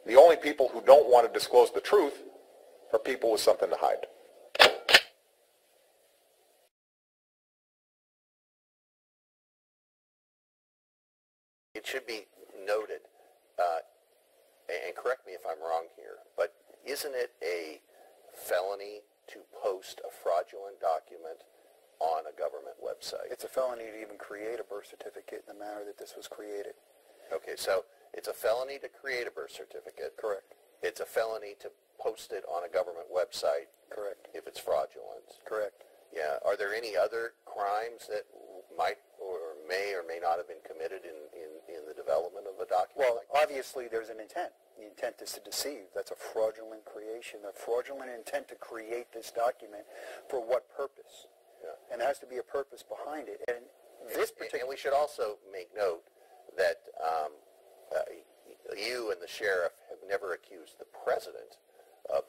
The only people who don't want to disclose the truth are people with something to hide. It should be noted, and correct me if I'm wrong here, but isn't it a felony to post a fraudulent document on a government website? It's a felony to even create a birth certificate in the manner that this was created. Okay, so it's a felony to create a birth certificate. Correct. It's a felony to post it on a government website. Correct. If it's fraudulent. Correct. Yeah. Are there any other crimes that might or may not have been committed in the development of a document? Well, like obviously there's an intent. The intent is to deceive. That's a fraudulent creation, a fraudulent intent to create this document. For what purpose? Yeah. And there has to be a purpose behind it. And this particular... And we should also make note that you and the sheriff have never accused the president of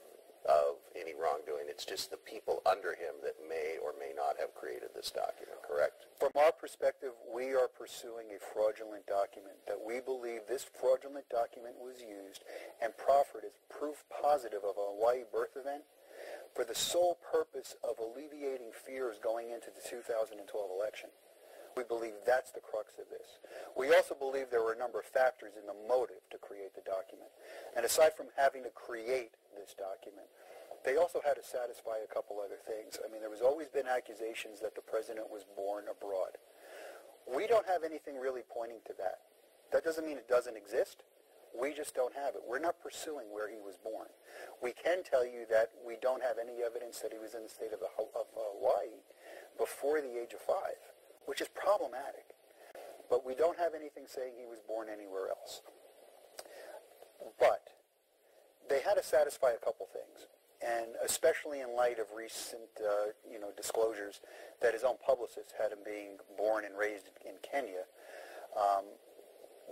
any wrongdoing. It's just the people under him that may or may not have created this document, correct? From our perspective, we are pursuing a fraudulent document that we believe this fraudulent document was used and proffered as proof positive of a Hawaii birth event for the sole purpose of alleviating fears going into the 2012 election. We believe that's the crux of this. We also believe there were a number of factors in the motive to create the document. And aside from having to create this document, they also had to satisfy a couple other things. I mean, there was always been accusations that the president was born abroad. We don't have anything really pointing to that. That doesn't mean it doesn't exist. We just don't have it. We're not pursuing where he was born. We can tell you that we don't have any evidence that he was in the state of Hawaii before the age of 5, which is problematic. But we don't have anything saying he was born anywhere else. But they had to satisfy a couple things, and especially in light of recent disclosures that his own publicist had him being born and raised in Kenya.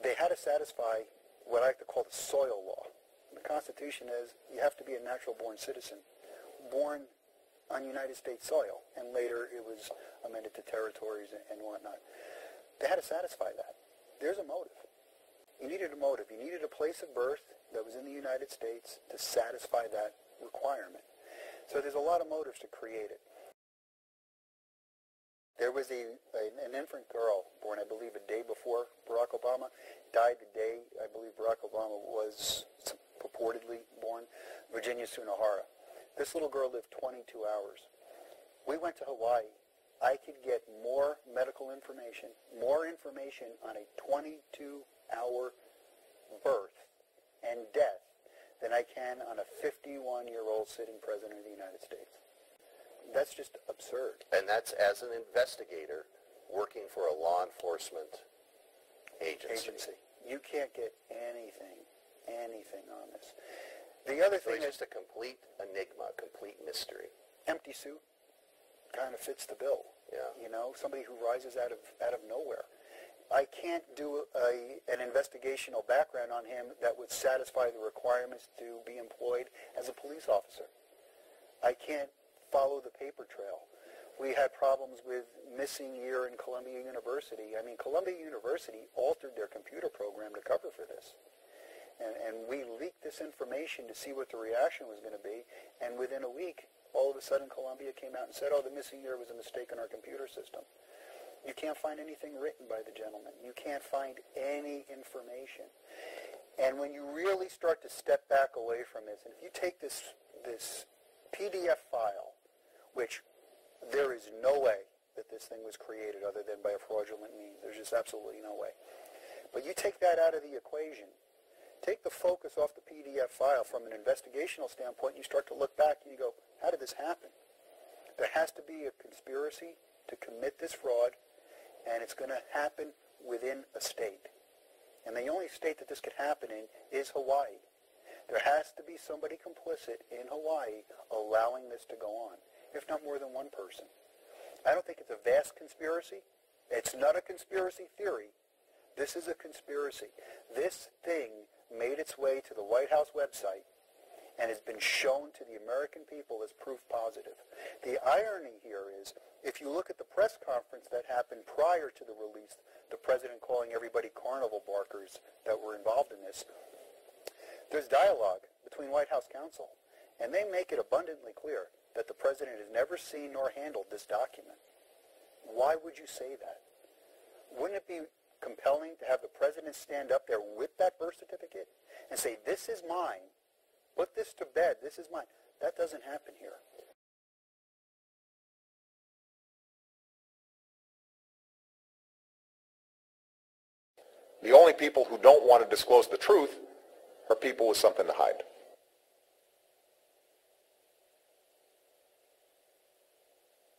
They had to satisfy what I like to call the soil law. The Constitution is you have to be a natural-born citizen, born on United States soil, and later it was amended to territories and whatnot. They had to satisfy that. There's a motive. You needed a motive. You needed a place of birth that was in the United States to satisfy that requirement. So there's a lot of motives to create it. There was an infant girl born, I believe, a day before Barack Obama, died the day, I believe, Barack Obama was purportedly born, Virginia Sunohara. This little girl lived 22 hours. We went to Hawaii. I could get more medical information, on a 22-hour birth and death than I can on a 51-year-old sitting president of the United States. That's just absurd. And that's as an investigator working for a law enforcement agency. You can't get anything on this. The other thing is is just a complete enigma, a complete mystery. Empty suit kind of fits the bill. Yeah. You know, somebody who rises out of nowhere. I can't do an investigational background on him that would satisfy the requirements to be employed as a police officer. I can't follow the paper trail. We had problems with missing year in Columbia University. I mean, Columbia University altered their computer program to cover for this. And we leaked this information to see what the reaction was going to be. And within a week, all of a sudden, Columbia came out and said, oh, the missing year was a mistake in our computer system. You can't find anything written by the gentleman. You can't find any information. And when you really start to step back away from this, and if you take this PDF file, which there is no way that this thing was created other than by a fraudulent means. There's just absolutely no way. But you take that out of the equation, take the focus off the PDF file from an investigational standpoint, you start to look back and you go, how did this happen? There has to be a conspiracy to commit this fraud, and it's going to happen within a state. And the only state that this could happen in is Hawaii. There has to be somebody complicit in Hawaii allowing this to go on, if not more than one person. I don't think it's a vast conspiracy. It's not a conspiracy theory. This is a conspiracy. This thing made its way to the White House website and has been shown to the American people as proof positive. The irony here is, if you look at the press conference that happened prior to the release, the president calling everybody carnival barkers that were involved in this, There's dialogue between White House counsel, and they make it abundantly clear that the president has never seen nor handled this document. Why would you say that? Wouldn't it be compelling to have the president stand up there with that birth certificate and say, this is mine, put this to bed, this is mine? That doesn't happen here. The only people who don't want to disclose the truth are people with something to hide.